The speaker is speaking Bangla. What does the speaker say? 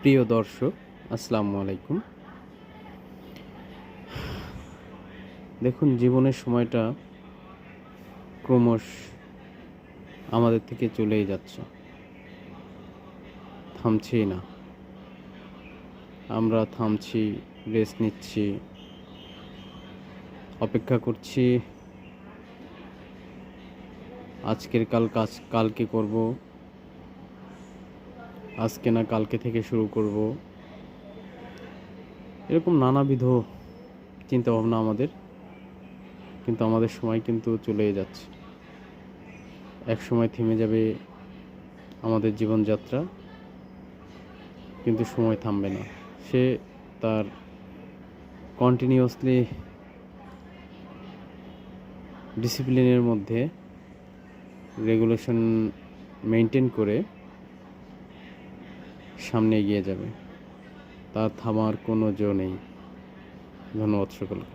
প্রিয় দর্শক, আসসালামু আলাইকুম। দেখুন, জীবনের সময়টা ক্রমশ আমাদের থেকে চলেই যাচ্ছে, থামছেই না। আমরা থামছি, রেস্ট নিচ্ছি, অপেক্ষা করছি আজকের কালকে করব, আজকে না কালকে থেকে শুরু করব। এরকম নানাবিধ চিন্তাভাবনা আমাদের, কিন্তু আমাদের সময় কিন্তু চলেই যাচ্ছে। এক সময় থেমে যাবে আমাদের জীবনযাত্রা, কিন্তু সময় থামবে না। সে তার কন্টিনিউয়াসলি ডিসিপ্লিনের মধ্যে রেগুলেশন মেনটেন করে সামনে এগিয়ে যাবে। তার থামার কোনো জো নেই। ধন্যবাদ সকলকে।